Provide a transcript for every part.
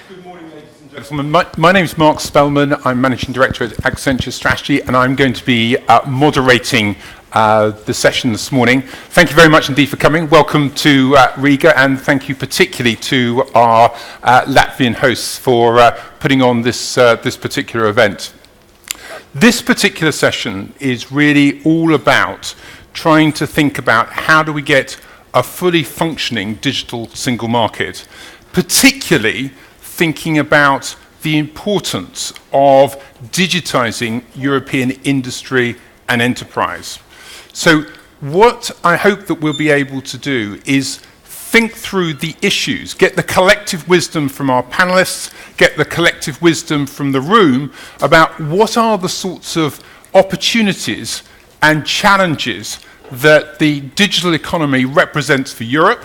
Good morning, ladies and gentlemen. My name is Mark Spellman. I'm Managing Director at Accenture Strategy, and I'm going to be moderating the session this morning. Thank you very much indeed for coming. Welcome to Riga, and thank you particularly to our Latvian hosts for putting on this particular event. This particular session is really all about trying to think about how do we get a fully functioning digital single market, particularly thinking about the importance of digitizing European industry and enterprise. So what I hope that we'll be able to do is think through the issues, get the collective wisdom from our panelists, get the collective wisdom from the room about what are the sorts of opportunities and challenges that the digital economy represents for Europe.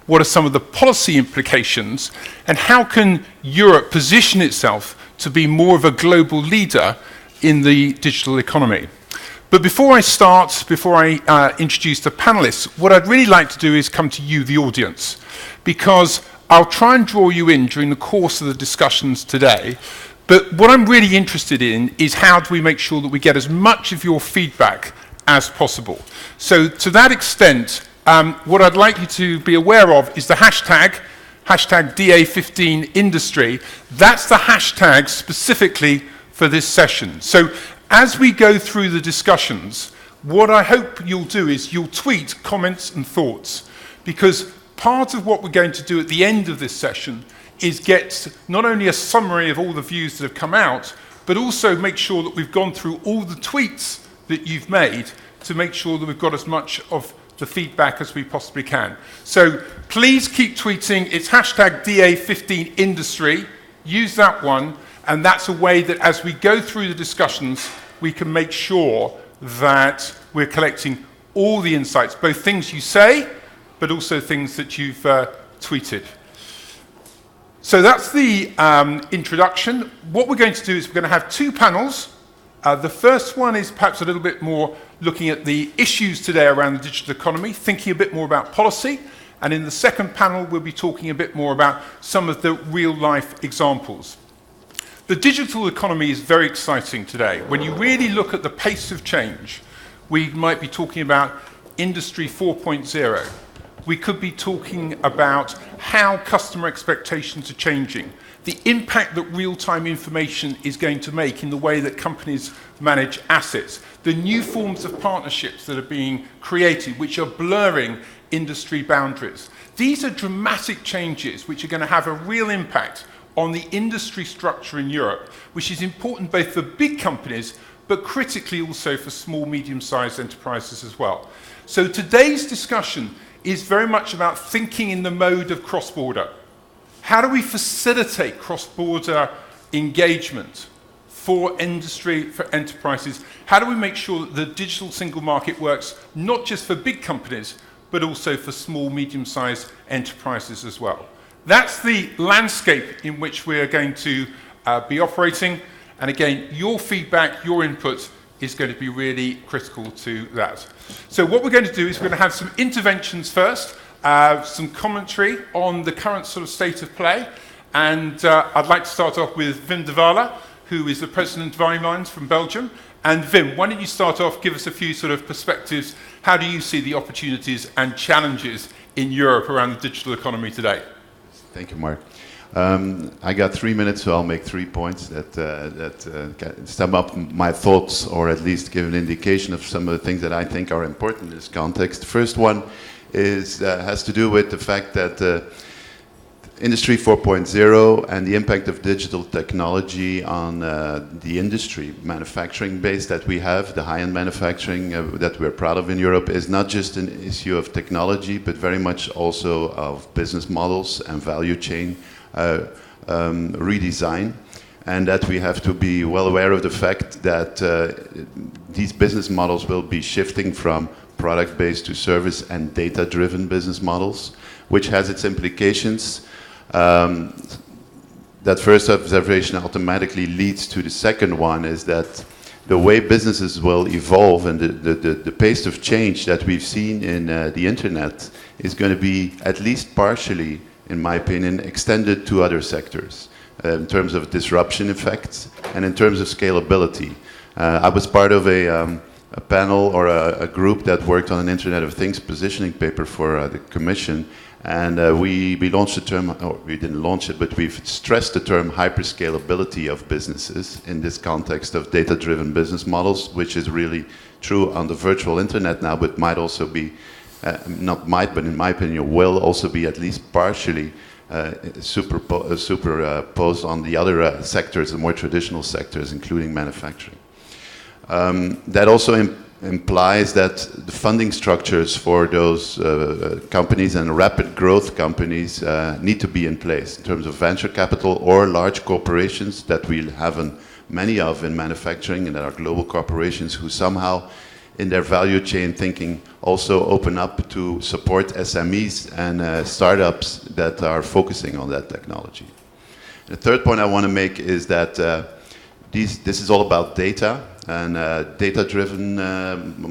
What are some of the policy implications, and how can Europe position itself to be more of a global leader in the digital economy? But before I introduce the panelists, what I'd really like to do is come to you, the audience, because I'll try and draw you in during the course of the discussions today. But what I'm really interested in is how do we make sure that we get as much of your feedback as possible. So to that extent, what I'd like you to be aware of is the hashtag DA15Industry. That's the hashtag specifically for this session. So as we go through the discussions, what I hope you'll do is you'll tweet comments and thoughts, because part of what we're going to do at the end of this session is get not only a summary of all the views that have come out, but also make sure that we've gone through all the tweets that you've made to make sure that we've got as much of the feedback as we possibly can. So please keep tweeting. It's hashtag DA15Industry. Use that one, and that's a way that as we go through the discussions, we can make sure that we're collecting all the insights, both things you say, but also things that you've tweeted. So that's the introduction. What we're going to do is we're going to have two panels. The first one is perhaps a little bit more looking at the issues today around the digital economy, thinking a bit more about policy. And in the second panel, we'll be talking a bit more about some of the real-life examples. The digital economy is very exciting today. When you really look at the pace of change, we might be talking about Industry 4.0. We could be talking about how customer expectations are changing, the impact that real-time information is going to make in the way that companies manage assets, the new forms of partnerships that are being created, which are blurring industry boundaries. These are dramatic changes which are going to have a real impact on the industry structure in Europe, which is important both for big companies, but critically also for small, medium-sized enterprises as well. So today's discussion is very much about thinking in the mode of cross-border. How do we facilitate cross-border engagement for industry, for enterprises? How do we make sure that the digital single market works not just for big companies, but also for small, medium-sized enterprises as well? That's the landscape in which we're going to be operating. And again, your feedback, your input is going to be really critical to that. So what we're going to do is we're going to have some interventions first, some commentary on the current sort of state of play. And I'd like to start off with Wim de Walle, who is the president of iMinds from Belgium. And Wim, why don't you start off, give us a few sort of perspectives. How do you see the opportunities and challenges in Europe around the digital economy today? Thank you, Mark. I got 3 minutes, so I'll make 3 points that sum up my thoughts, or at least give an indication of some of the things that I think are important in this context. The first one has to do with the fact that Industry 4.0 and the impact of digital technology on the industry, manufacturing base that we have, the high-end manufacturing that we're proud of in Europe, is not just an issue of technology, but very much also of business models and value chain redesign. And that we have to be well aware of the fact that these business models will be shifting from product-based to service and data-driven business models, which has its implications. That first observation automatically leads to the second one, is that the way businesses will evolve and the pace of change that we've seen in the internet is going to be, at least partially, in my opinion, extended to other sectors in terms of disruption effects and in terms of scalability. I was part of a panel or a group that worked on an Internet of Things positioning paper for the Commission, and we launched the term, or we didn't launch it, but we've stressed the term hyperscalability of businesses in this context of data-driven business models, which is really true on the virtual internet now, but might also be, not might, but in my opinion will also be at least partially superposed on the other sectors, the more traditional sectors, including manufacturing. That also implies that the funding structures for those companies and rapid growth companies need to be in place in terms of venture capital or large corporations that we have many of in manufacturing, and that are global corporations who somehow in their value chain thinking also open up to support SMEs and startups that are focusing on that technology. The third point I want to make is that this is all about data, and data-driven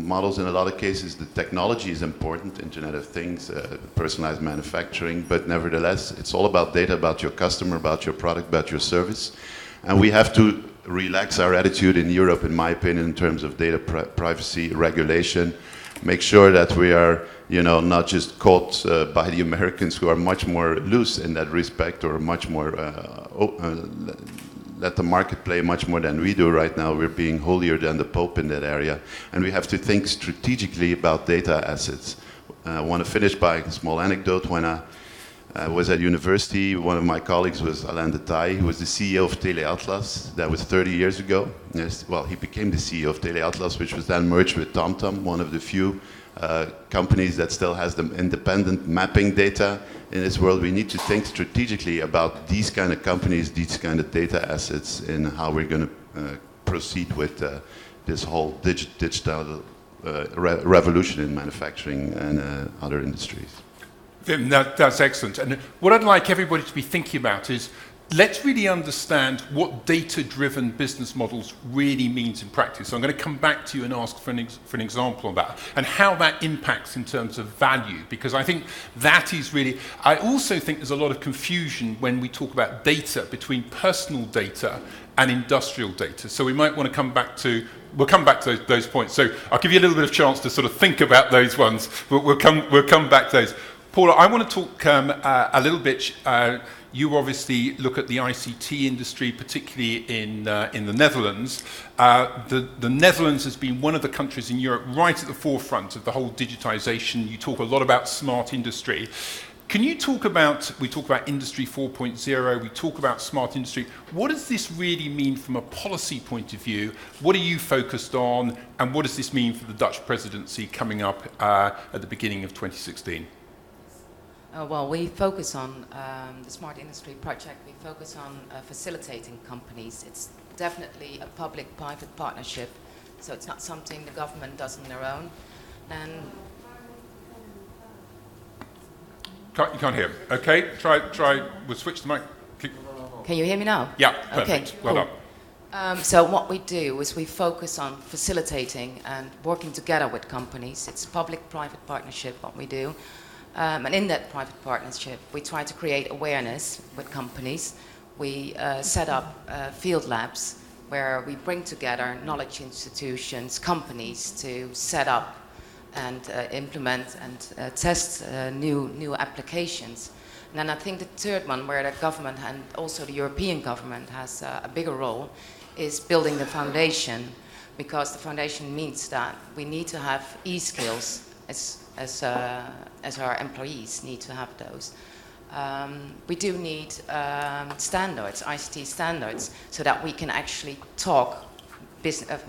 models. In a lot of cases, the technology is important, Internet of Things, personalized manufacturing, but nevertheless, it's all about data, about your customer, about your product, about your service. And we have to relax our attitude in Europe, in my opinion, in terms of data privacy regulation, make sure that we are, not just caught by the Americans, who are much more loose in that respect, or much more let the market play much more than we do right now. We're being holier than the Pope in that area. And we have to think strategically about data assets. I want to finish by a small anecdote. When I was at university, one of my colleagues was Alain de Taille, who was the CEO of TeleAtlas. That was 30 years ago. Yes, well, he became the CEO of TeleAtlas, which was then merged with TomTom, one of the few companies that still has the independent mapping data in this world. We need to think strategically about these kind of companies, these kind of data assets, and how we're going to proceed with this whole digital revolution in manufacturing and other industries. That's excellent. And what I'd like everybody to be thinking about is, let's really understand what data-driven business models really means in practice. So I'm going to come back to you and ask for an example of that, and how that impacts in terms of value, because I think that is really, I also think there's a lot of confusion when we talk about data between personal data and industrial data. So we might want to come back to, we'll come back to those points. So I'll give you a little bit of chance to sort of think about those ones. We'll come back to those. Paula, I want to talk a little bit. You obviously look at the ICT industry, particularly in the Netherlands. The Netherlands has been one of the countries in Europe right at the forefront of the whole digitisation. You talk a lot about smart industry. Can you talk about, we talk about Industry 4.0, we talk about smart industry. What does this really mean from a policy point of view? What are you focused on? And what does this mean for the Dutch presidency coming up at the beginning of 2016? Well, we focus on the Smart Industry project. We focus on facilitating companies. It's definitely a public-private partnership, so it's not something the government does on their own. And you can't hear. Okay, try. We'll switch the mic. Can you hear me now? Yeah, perfect. Okay, well cool. done. So what we do is we focus on facilitating and working together with companies. It's public-private partnership, what we do. And in that private partnership, we try to create awareness with companies. We set up field labs where we bring together knowledge institutions, companies to set up and implement and test new applications. And then I think the third one, where the government and also the European government has a bigger role, is building the foundation, because the foundation means that we need to have e-skills as our employees need to have those. We do need standards, ICT standards, so that we can actually talk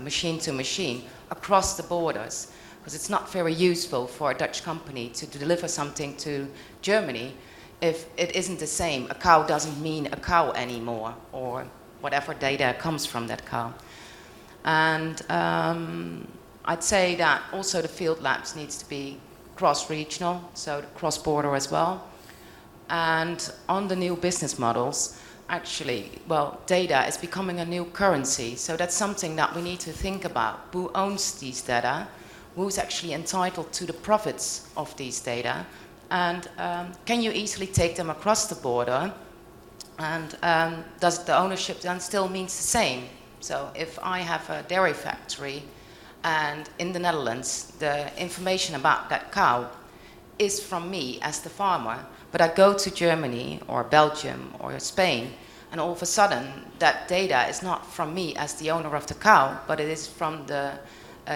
machine to machine across the borders, because it's not very useful for a Dutch company to deliver something to Germany if it isn't the same. A cow doesn't mean a cow anymore, or whatever data comes from that cow. And I'd say that also the field labs needs to be cross-regional, so cross-border as well. And on the new business models, actually, well, data is becoming a new currency, so that's something that we need to think about. Who owns these data? Who's actually entitled to the profits of these data? and can you easily take them across the border, and does the ownership then still means the same? So if I have a dairy factory and in the Netherlands the information about that cow is from me as the farmer, but I go to Germany or Belgium or Spain, and all of a sudden that data is not from me as the owner of the cow, but it is from the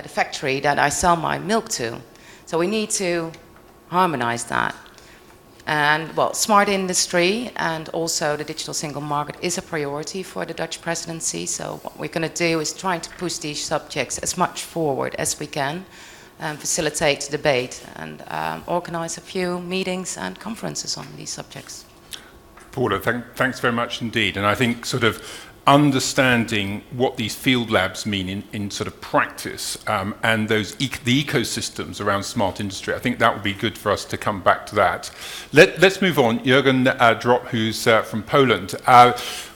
factory that I sell my milk to. So we need to harmonize that. And well, smart industry and also the digital single market is a priority for the Dutch presidency. So what we're going to do is trying to push these subjects as much forward as we can, facilitate debate, and organize a few meetings and conferences on these subjects. Paula, thanks very much indeed. And I think sort of understanding what these field labs mean in sort of practice, and those the ecosystems around smart industry, I think that would be good for us to come back to that. Let's move on. Jürgen Drop, who's from Poland.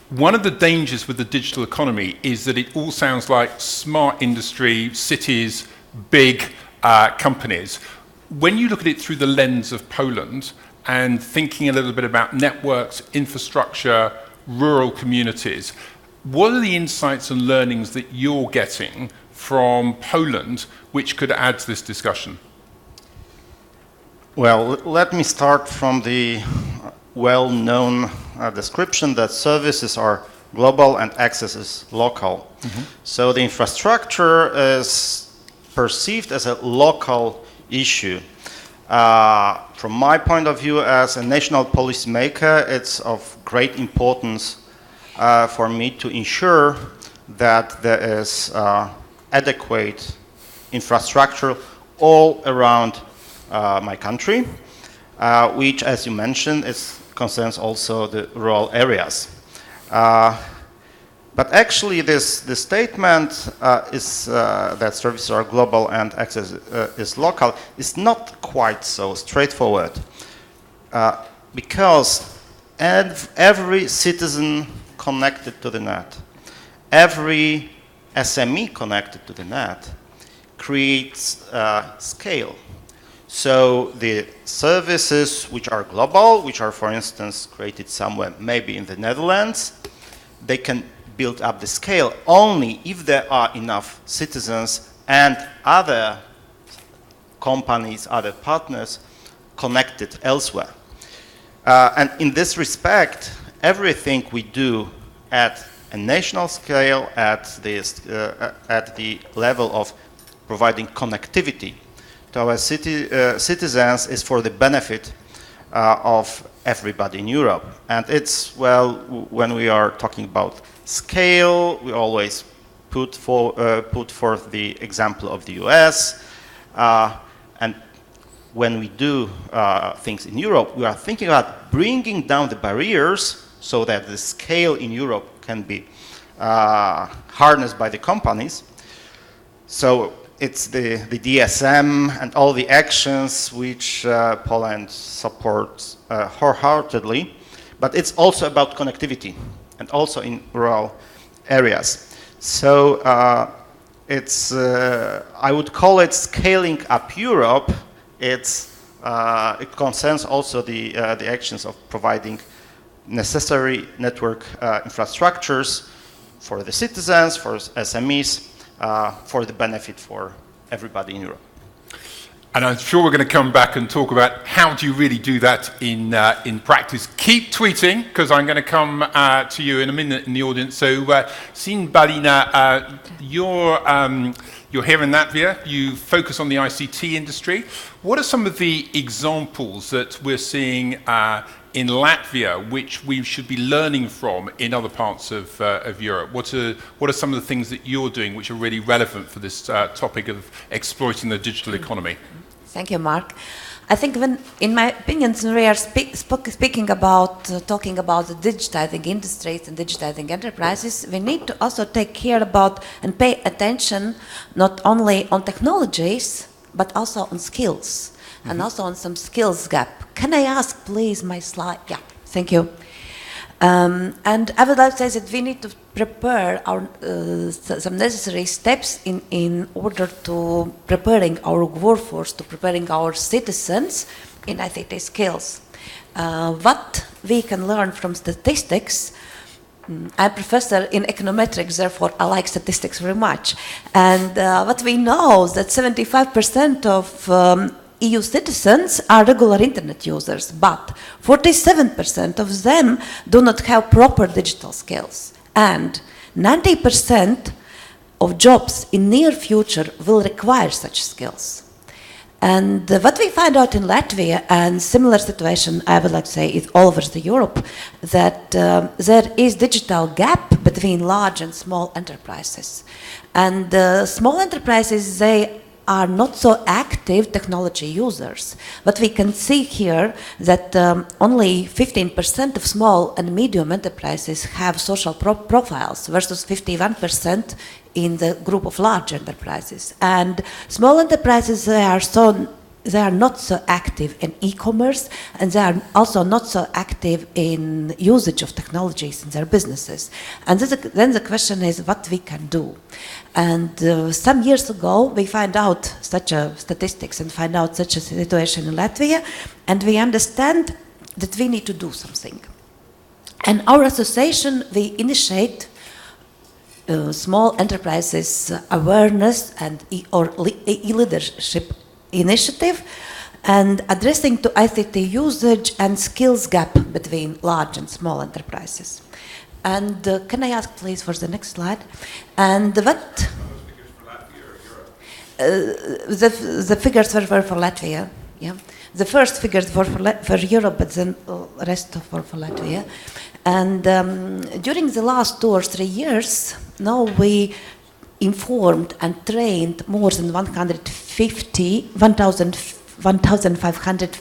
One of the dangers with the digital economy is that it all sounds like smart industry, cities, big companies. When you look at it through the lens of Poland and thinking a little bit about networks, infrastructure, rural communities, what are the insights and learnings that you're getting from Poland which could add to this discussion? Well, let me start from the well-known description that services are global and access is local. Mm-hmm. So the infrastructure is perceived as a local issue. From my point of view as a national policymaker, it's of great importance for me to ensure that there is adequate infrastructure all around my country, which, as you mentioned, concerns also the rural areas. But actually, this statement is that services are global and access is local is not quite so straightforward, because every citizen connected to the net, every SME connected to the net creates scale. So the services which are global, which are, for instance, created somewhere maybe in the Netherlands, they can build up the scale only if there are enough citizens and other companies, other partners connected elsewhere. And in this respect, everything we do at a national scale, at the level of providing connectivity to our citizens is for the benefit of everybody in Europe. And it's, well, when we are talking about scale, we always put forth the example of the US. And when we do things in Europe, we are thinking about bringing down the barriers so that the scale in Europe can be harnessed by the companies. So it's the DSM and all the actions which Poland supports wholeheartedly, but it's also about connectivity and also in rural areas. So I would call it scaling up Europe. It concerns also the actions of providing necessary network infrastructures for the citizens, for SMEs, for the benefit for everybody in Europe. And I'm sure we're going to come back and talk about how do you really do that in practice. Keep tweeting, because I'm going to come to you in a minute in the audience. So, Sin Balina, you're here in Latvia. You focus on the ICT industry. What are some of the examples that we're seeing in Latvia which we should be learning from in other parts of Europe? What are some of the things that you're doing which are really relevant for this topic of exploiting the digital economy? Thank you, Mark. I think in my opinion, when we are talking about the digitizing industries and digitizing enterprises, we need to also take care about and pay attention not only on technologies, but also on skills, and also on some skills gap. Can I ask, please, my slide? Yeah, thank you. And I would like to say that we need to prepare our some necessary steps in order to preparing our workforce, to preparing our citizens in ICT skills. What we can learn from statistics, I'm a professor in econometrics, therefore I like statistics very much. And what we know is that 75% of EU citizens are regular internet users, but 47% of them do not have proper digital skills. And 90% of jobs in near future will require such skills. And what we find out in Latvia, and similar situation, I would like to say, is all over Europe, that there is digital gap between large and small enterprises. And small enterprises, they are not so active technology users. But we can see here that only 15% of small and medium enterprises have social profiles versus 51% in the group of large enterprises. And small enterprises, they are not so active in e-commerce, and they are also not so active in usage of technologies in their businesses. And then the question is what we can do. And some years ago, we find out such a statistics and find out such a situation in Latvia, and we understand that we need to do something. And our association, we initiate small enterprises awareness and e-leadership initiative, and addressing to ICT usage and skills gap between large and small enterprises. And can I ask please for the next slide? And what the figures were for Latvia, yeah. The first figures were for Europe, but then the rest were for Latvia. And during the last 2 or 3 years, now we informed and trained more than 1,500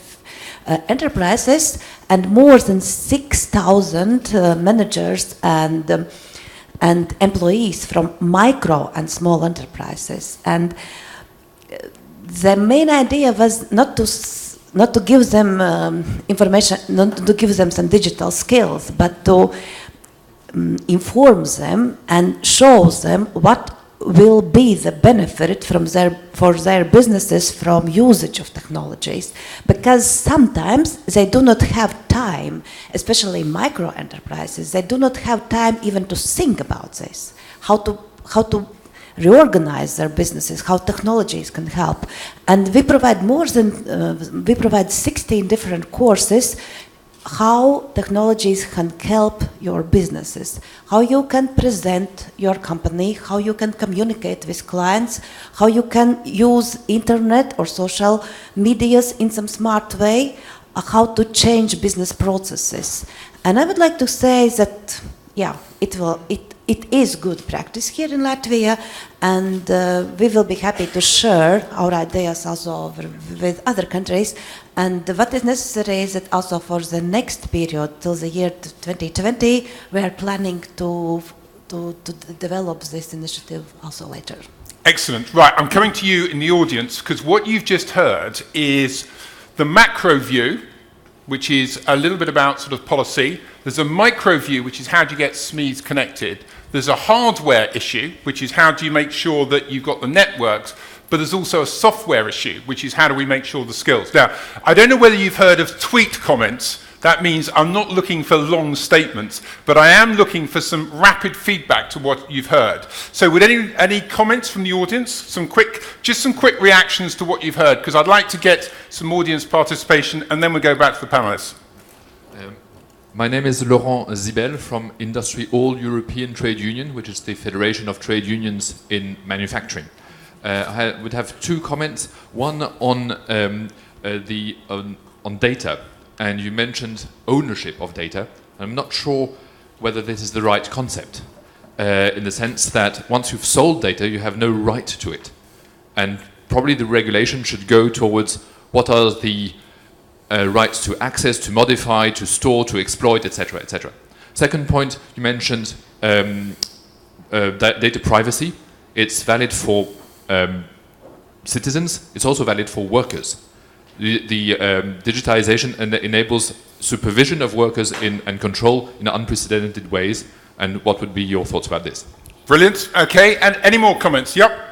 enterprises and more than 6,000 managers and employees from micro and small enterprises. And the main idea was not to give them information, not to give them some digital skills, but to inform them and show them what will be the benefit for their businesses from usage of technologies, because sometimes they do not have time, especially micro enterprises, they do not have time even to think about this, how to reorganize their businesses, how technologies can help. And we provide we provide 16 different courses how technologies can help your businesses, how you can present your company, how you can communicate with clients, how you can use internet or social medias in some smart way, how to change business processes. And I would like to say that, yeah, it is good practice here in Latvia, and we will be happy to share our ideas also with other countries. And what is necessary is that also for the next period, till the year 2020, we are planning to develop this initiative also later. Excellent. Right, I'm coming to you in the audience, because what you've just heard is the macro view, which is a little bit about sort of policy. There's a micro view, which is how do you get SMEs connected. There's a hardware issue, which is how do you make sure that you've got the networks, but there's also a software issue, which is how do we make sure the skills. Now, I don't know whether you've heard of tweet comments. That means I'm not looking for long statements, but I am looking for some rapid feedback to what you've heard. So would any comments from the audience? Just some quick reactions to what you've heard, because I'd like to get some audience participation, and then we'll go back to the panelists. My name is Laurent Zibel from Industry All European Trade Union, which is the Federation of Trade Unions in Manufacturing. I would have 2 comments. One on data, and you mentioned ownership of data. I'm not sure whether this is the right concept, in the sense that once you've sold data, you have no right to it, and probably the regulation should go towards what are the rights to access, to modify, to store, to exploit, etc., etc. Second point, you mentioned data privacy. It's valid for citizens. It's also valid for workers. The digitization enables supervision of workers and control in unprecedented ways. And what would be your thoughts about this? Brilliant. Okay, and any more comments? Yep.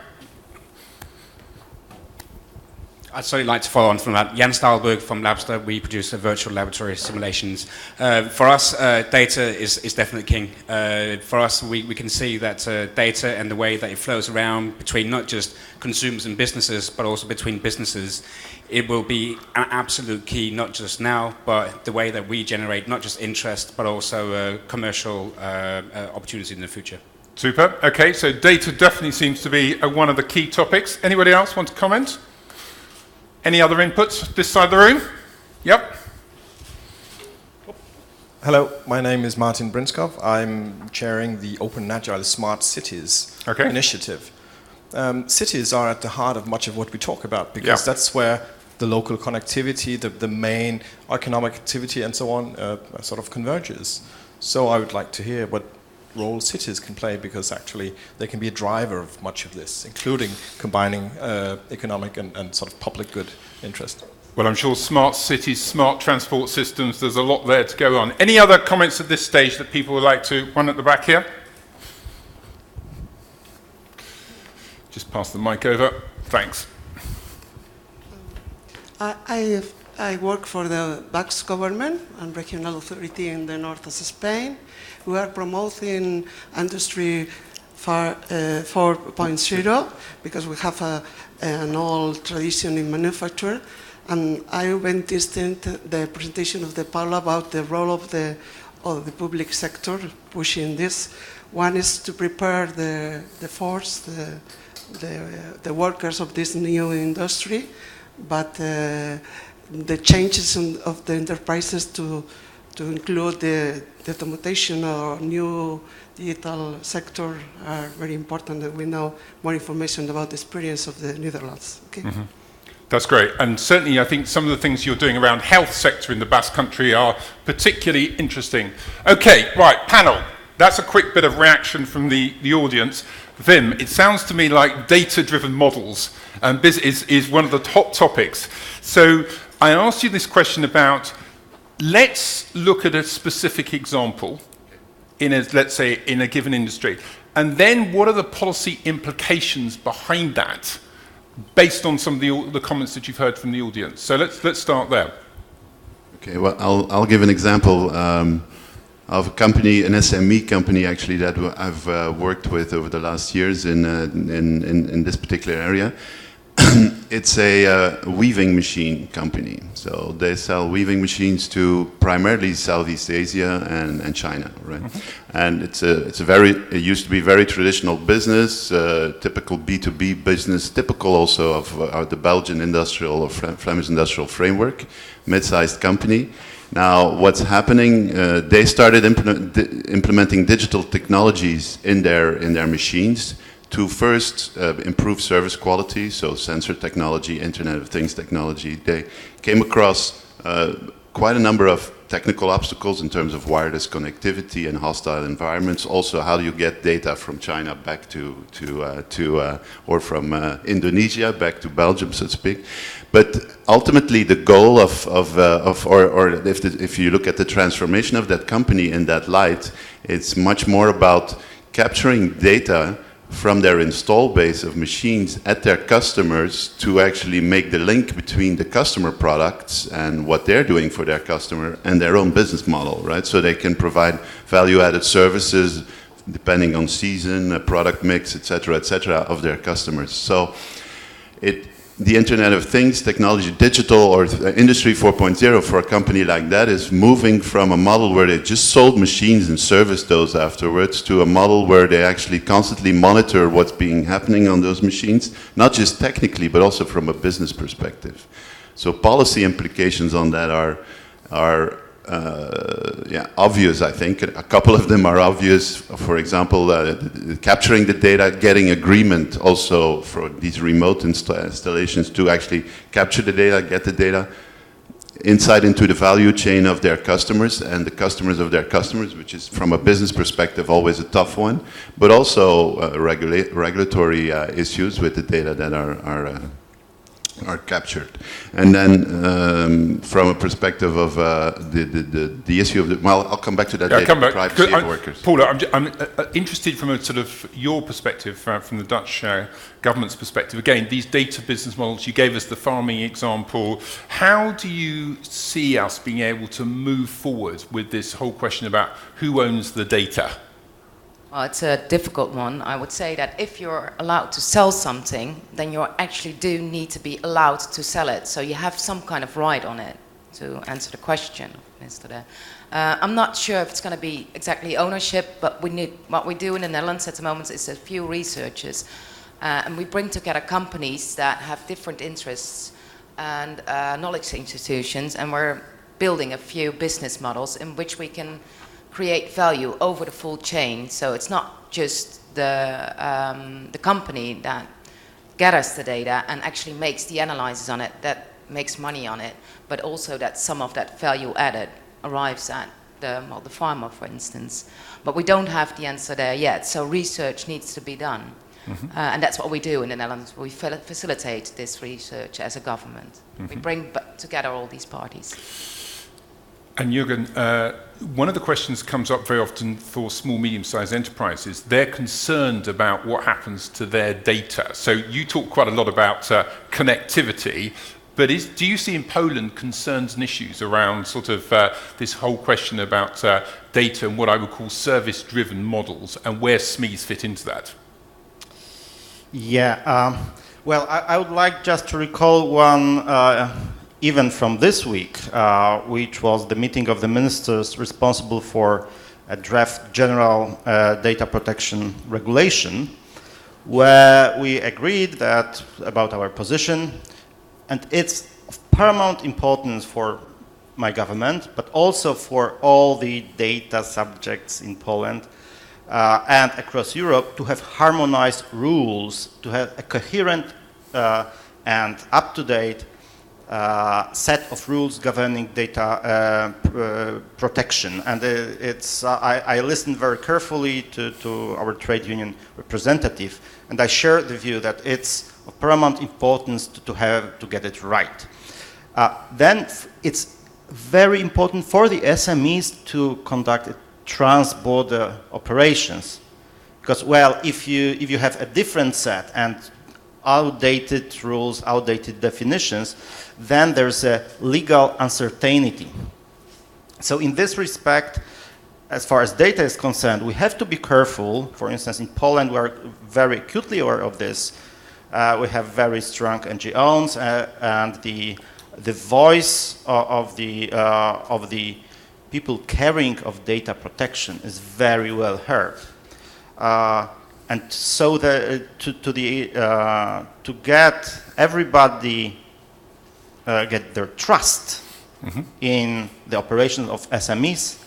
I'd certainly like to follow on from that. Jan Stahlberg from Labster, we produce virtual laboratory simulations. For us, data is definitely king. For us, we can see that data and the way that it flows around between not just consumers and businesses, but also between businesses, it will be an absolute key, not just now, but the way that we generate not just interest, but also commercial opportunities in the future. Super. Okay, so data definitely seems to be one of the key topics. Anybody else want to comment? Any other inputs this side of the room? Yep. Hello, my name is Martin Brinskov. I'm chairing the Open and Agile Smart Cities initiative. Cities are at the heart of much of what we talk about because that's where the local connectivity, the main economic activity and so on sort of converges. So I would like to hear what role cities can play, because actually they can be a driver of much of this, including combining economic and sort of public good interest. Well, I'm sure smart cities, smart transport systems, there's a lot there to go on. Any other comments at this stage that people would like to? One at the back here. Just pass the mic over. Thanks. I work for the Basque government and regional authority in the north of Spain. We are promoting Industry 4.0 because we have an old tradition in manufacture. And I went listening to the presentation of the Paula about the role of the public sector pushing this. One is to prepare the force, the workers of this new industry, but the changes of the enterprises to include the automation or new digital sector are very important, that we know more information about the experience of the Netherlands. Okay? Mm-hmm. That's great. And certainly I think some of the things you're doing around health sector in the Basque Country are particularly interesting. Okay, right, panel. That's a quick bit of reaction from the audience. Vim, it sounds to me like data-driven models is one of the top topics. So I asked you this question about, let's look at a specific example let's say in a given industry, and then what are the policy implications behind that based on some of the comments that you've heard from the audience. So let's start there. Okay, well, I'll give an example of a company, an SME company actually, that I've worked with over the last years in this particular area. It's a weaving machine company. So they sell weaving machines to primarily Southeast Asia and China, right? Mm-hmm. And it used to be very traditional business, typical B2B business, typical also of the Belgian industrial or Flemish industrial framework, mid-sized company. Now, what's happening? They started implementing digital technologies in their machines to first improve service quality, so sensor technology, Internet of Things technology. They came across quite a number of technical obstacles in terms of wireless connectivity and hostile environments. Also, how do you get data from China back or from Indonesia back to Belgium, so to speak. But ultimately, the goal if you look at the transformation of that company in that light, it's much more about capturing data from their install base of machines at their customers to actually make the link between the customer products and what they're doing for their customer and their own business model, right? So they can provide value-added services depending on season, product mix, et cetera, of their customers. So the Internet of Things technology, digital or Industry 4.0 for a company like that is moving from a model where they just sold machines and serviced those afterwards to a model where they actually constantly monitor what's happening on those machines, not just technically, but also from a business perspective. So policy implications on that are obvious, I think. A couple of them are obvious. For example, capturing the data, getting agreement also for these remote installations to actually capture the data, get the data, insight into the value chain of their customers and the customers of their customers, which is from a business perspective always a tough one, but also regulatory issues with the data that are captured. And then from a perspective of the issue of the, well, I'll come back to that later, come back. privacy of workers. Paula, I'm interested from a sort of your perspective, from the Dutch government's perspective. Again, these data business models, you gave us the farming example. How do you see us being able to move forward with this whole question about who owns the data? Well, it's a difficult one. I would say that if you're allowed to sell something, then you actually do need to be allowed to sell it. So you have some kind of right on it, to answer the question, Mr. De. I'm not sure if it's going to be exactly ownership, but what we do in the Netherlands at the moment is a few researchers, and we bring together companies that have different interests and knowledge institutions, and we're building a few business models in which we can create value over the full chain. So it's not just the company that gathers the data and actually makes the analysis on it, that makes money on it, but also that some of that value added arrives at the farmer, for instance. But we don't have the answer there yet, so research needs to be done. Mm-hmm. And that's what we do in the Netherlands. We facilitate this research as a government. Mm-hmm. We bring together all these parties. And Jürgen, one of the questions comes up very often for small, medium-sized enterprises. They're concerned about what happens to their data. So you talk quite a lot about connectivity, but do you see in Poland concerns and issues around sort of this whole question about data and what I would call service-driven models, and where SMEs fit into that? Yeah, well, I would like just to recall one event from this week, which was the meeting of the ministers responsible for a draft general data protection regulation, where we agreed about our position, and it's of paramount importance for my government, but also for all the data subjects in Poland and across Europe, to have harmonized rules, to have a coherent and up-to-date set of rules governing data protection. And I listened very carefully to our trade union representative, and I share the view that it's of paramount importance to get it right. Then it's very important for the SMEs to conduct trans-border operations, because, well, if you have a different set and outdated rules, outdated definitions, then there's a legal uncertainty. So in this respect, as far as data is concerned, we have to be careful. For instance, in Poland, we are very acutely aware of this. We have very strong NGOs, and the voice of the people caring of data protection is very well heard. And so to get everybody get their trust mm-hmm. in the operation of SMEs,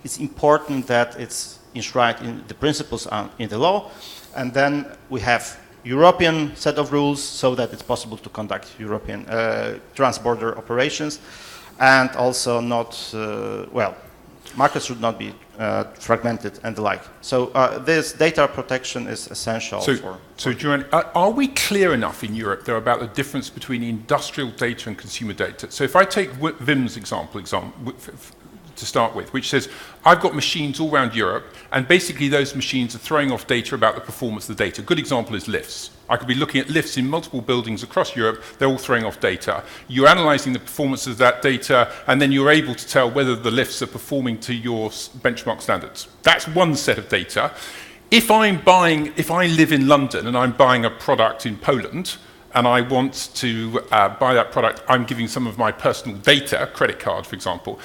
it's important that it's enshrined in the principles in the law, and then we have European set of rules so that it's possible to conduct European trans-border operations, and also not markets should not be fragmented and the like. So this data protection is essential. So Joanne, are we clear enough in Europe, though, about the difference between industrial data and consumer data? So if I take Wim's example to start with, which says, I've got machines all around Europe, and basically those machines are throwing off data about the performance of the data. A good example is lifts. I could be looking at lifts in multiple buildings across Europe, they're all throwing off data. You're analysing the performance of that data, and then you're able to tell whether the lifts are performing to your benchmark standards. That's one set of data. If I live in London and I'm buying a product in Poland, and I want to buy that product, I'm giving some of my personal data, credit card, for example.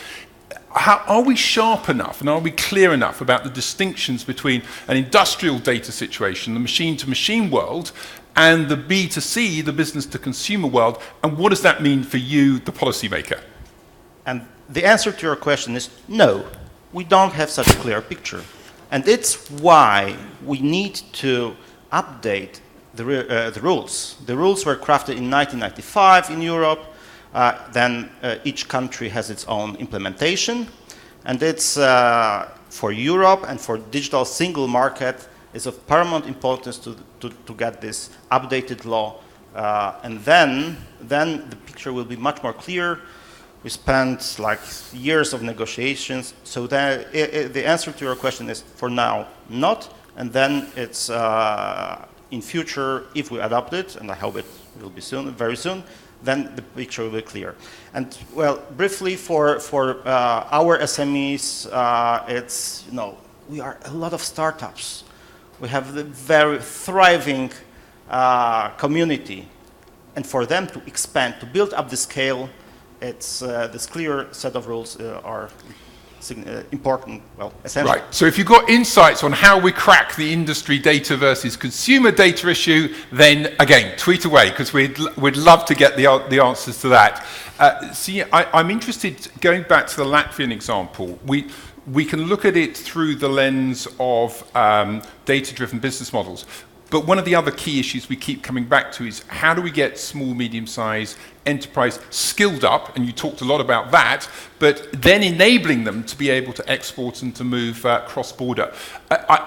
Are we sharp enough and are we clear enough about the distinctions between an industrial data situation, the machine-to-machine world, and the B2C, the business-to-consumer world, and what does that mean for you, the policymaker? And the answer to your question is no, we don't have such a clear picture. And it's why we need to update the rules. The rules were crafted in 1995 in Europe. Then each country has its own implementation, and it's for Europe and for digital single market is of paramount importance to get this updated law And then the picture will be much more clear. We spent like years of negotiations. So that the answer to your question is for now not, and then it's in future if we adopt it, and I hope it will be soon, very soon. Then the picture will be clear. And well, briefly for our SMEs, it's we are a lot of startups. We have the very thriving community, and for them to expand, to build up the scale, it's this clear set of rules are important, well, essential. Right, so if you've got insights on how we crack the industry data versus consumer data issue, then again, tweet away, because we'd love to get the answers to that. See, I'm interested, going back to the Latvian example, we can look at it through the lens of data-driven business models. But one of the other key issues we keep coming back to is how do we get small, medium-sized enterprise skilled up, and you talked a lot about that, but then enabling them to be able to export and to move cross-border.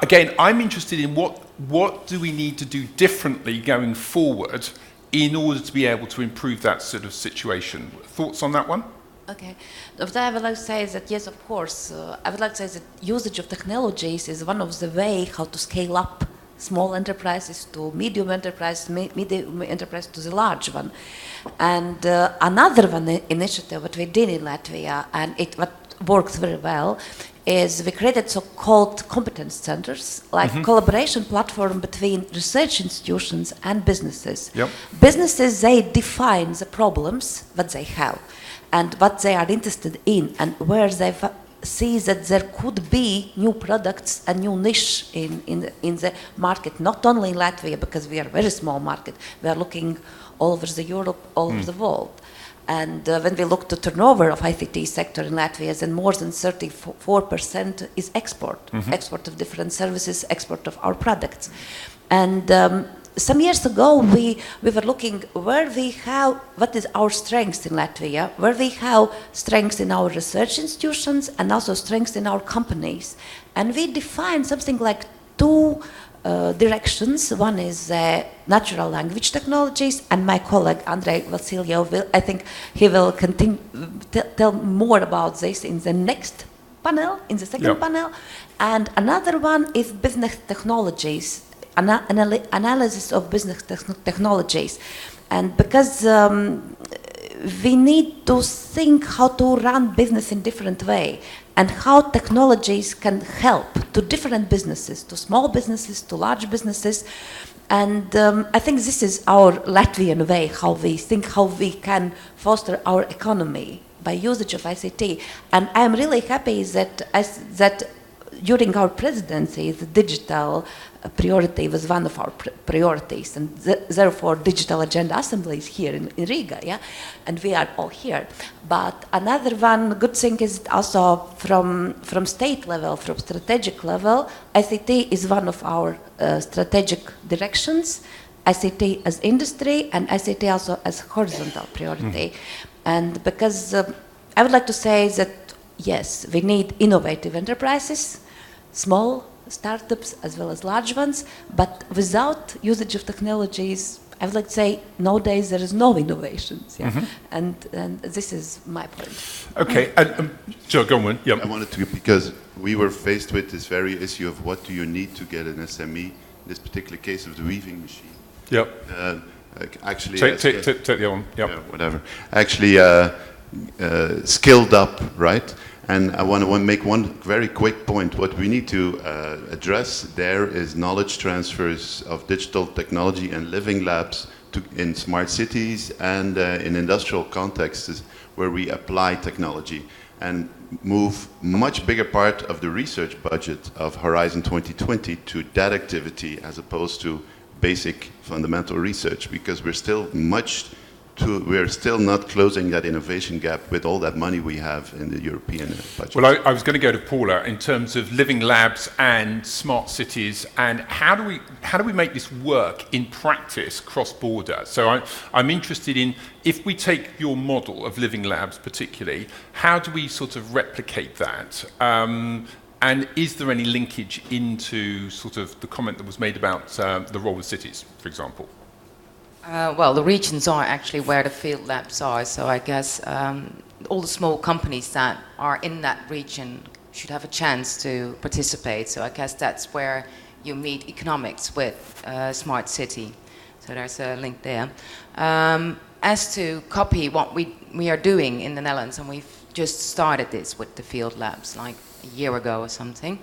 Again, I'm interested in what do we need to do differently going forward in order to be able to improve that sort of situation. Thoughts on that one? Okay. What I would like to say is that, yes, of course, I would like to say that usage of technologies is one of the ways how to scale up small enterprises to medium enterprise, medium enterprise to the large one. And another one initiative what we did in Latvia, and what works very well, is we created so-called competence centers, like collaboration platform between research institutions and businesses. Yep. Businesses, they define the problems that they have and what they are interested in and where they see that there could be new products and new niche in the market, not only in Latvia, because we are a very small market. We are looking all over the Europe, all over the world. And when we look to turnover of ICT sector in Latvia, then more than 34% is export. Export of different services, export of our products. And some years ago, we were looking where we have, what is our strength in Latvia, where we have strengths in our research institutions and also strengths in our companies. And we defined something like two directions. One is natural language technologies, and my colleague Andrei Vasilyev I think he will continue tell more about this in the next panel, in the second panel. And another one is business technologies. Analysis of business technologies, and because we need to think how to run business in different way and how technologies can help to different businesses, to small businesses, to large businesses. And I think this is our Latvian way, how we think, how we can foster our economy by usage of ICT. And I'm really happy that during our presidency, the digital priority was one of our priorities, and therefore Digital Agenda Assembly is here in Riga, and we are all here. But another one good thing is also from state level, from strategic level, ICT is one of our strategic directions, ICT as industry, and ICT also as horizontal priority. And because I would like to say that, yes, we need innovative enterprises, small startups as well as large ones, but without usage of technologies, I would like to say nowadays there is no innovations. And this is my point. Okay, sure, go on. Yeah. I wanted to, because we were faced with this very issue of what do you need to get an SME, in this particular case of the weaving machine. Yep. Actually, take the other one. Yep. Yeah, whatever. Actually, skilled up, right? And I want to make one very quick point. What we need to address there is knowledge transfers of digital technology and living labs in smart cities and in industrial contexts where we apply technology and move much bigger part of the research budget of Horizon 2020 to that activity as opposed to basic fundamental research, because we're still not closing that innovation gap with all that money we have in the European budget. Well, I was going to go to Paula in terms of living labs and smart cities, and how do we make this work in practice cross-border? So I'm interested in, if we take your model of living labs particularly, how do we sort of replicate that? And is there any linkage into sort of the comment that was made about the role of cities, for example? Well, the regions are actually where the field labs are, so I guess all the small companies that are in that region should have a chance to participate. So I guess that's where you meet economics with smart city. So there's a link there. As to copy what we are doing in the Netherlands, and we've just started this with the field labs like a year ago or something,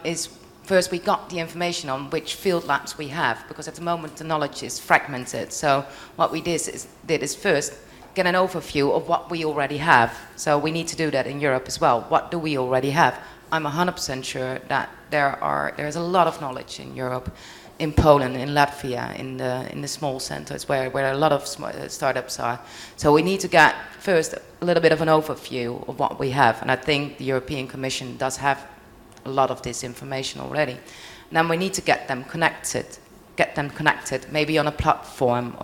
is first we got the information on which field labs we have, because at the moment the knowledge is fragmented. So what we did is first get an overview of what we already have. So we need to do that in Europe as well. What do we already have? I'm 100% sure that there's a lot of knowledge in Europe, in Poland, in Latvia, in the small centers where a lot of startups are. So we need to get first a little bit of an overview of what we have, and I think the European Commission does have a lot of this information already. And then we need to get them connected, maybe on a platform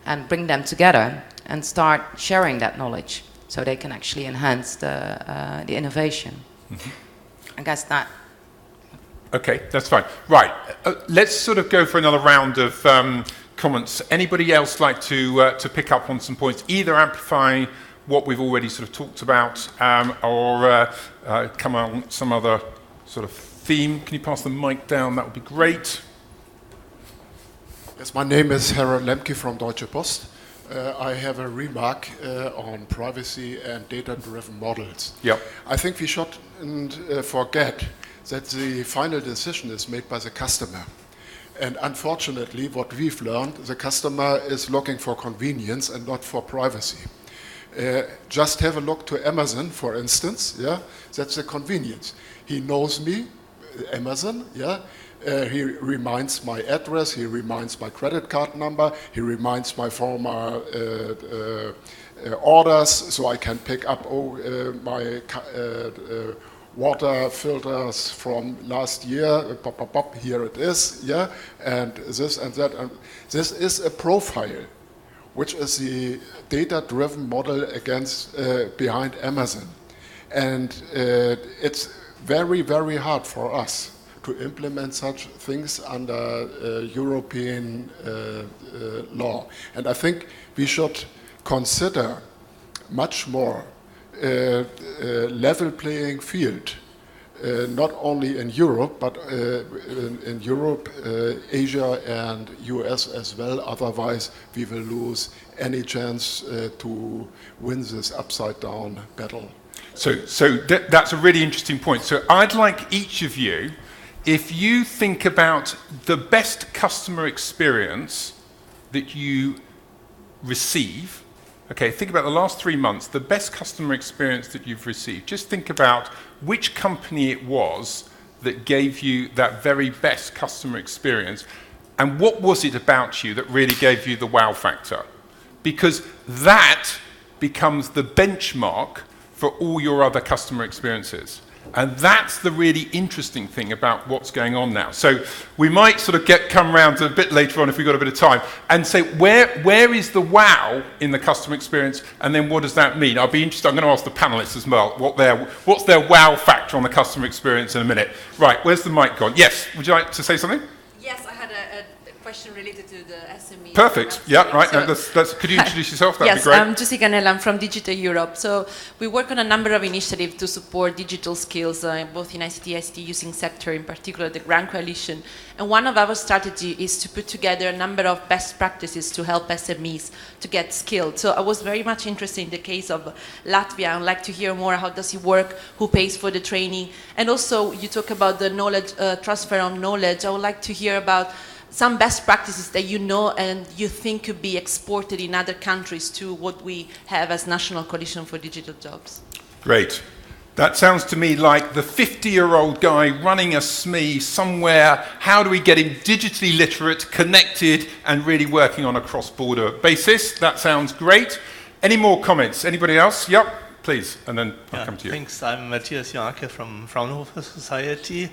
and bring them together and start sharing that knowledge so they can actually enhance the innovation. Mm-hmm. I guess that. Okay, that's fine. Right, let's sort of go for another round of comments. Anybody else like to pick up on some points, either amplify what we've already sort of talked about or come on some other sort of theme? Can you pass the mic down? That would be great. Yes, my name is Harold Lemke from Deutsche Post. I have a remark on privacy and data-driven models. Yep. I think we shouldn't forget that the final decision is made by the customer. And unfortunately, what we've learned, the customer is looking for convenience and not for privacy. Just have a look to Amazon, for instance. Yeah, that's the convenience. He knows me, Amazon. Yeah, he reminds my address. He reminds my credit card number. He reminds my former orders, so I can pick up my water filters from last year. Pop, pop, pop. Here it is. Yeah, and this and that. And this is a profile, which is the data-driven model behind Amazon. And it's very, very hard for us to implement such things under European law. And I think we should consider much more level playing field, not only in Europe, but in Europe, Asia, and US as well. Otherwise, we will lose any chance to win this upside-down battle. So that's a really interesting point. So I'd like each of you, if you think about the best customer experience that you receive, okay, think about the last 3 months, the best customer experience that you've received. Just think about which company it was that gave you that very best customer experience, and what was it about you that really gave you the wow factor? Because that becomes the benchmark for all your other customer experiences. And that's the really interesting thing about what's going on now. So we might sort of come around to a bit later on if we've got a bit of time and say, where is the wow in the customer experience, and then what does that mean? I'll be interested, I'm going to ask the panelists as well, what's their wow factor on the customer experience in a minute. Right, where's the mic gone? Yes, would you like to say something? Yes, I had a question related to the SME. Perfect. Yeah, right. So, could you introduce yourself? That'd be great. Yes, I'm Jessica Nell. I'm from Digital Europe. So we work on a number of initiatives to support digital skills, both in ICT, ICT using sector, in particular the Grand Coalition. And one of our strategy is to put together a number of best practices to help SMEs to get skilled. So I was very much interested in the case of Latvia. I'd like to hear more. How does it work? Who pays for the training? And also, you talk about the knowledge transfer of knowledge. I would like to hear about some best practices that you know and you think could be exported in other countries to what we have as National Coalition for Digital Jobs. Great. That sounds to me like the 50-year-old guy running a SME somewhere. How do we get him digitally literate, connected, and really working on a cross-border basis? That sounds great. Any more comments? Anybody else? Yep, please. And then I'll come to you. Thanks. I'm Matthias Jarke from Fraunhofer Society.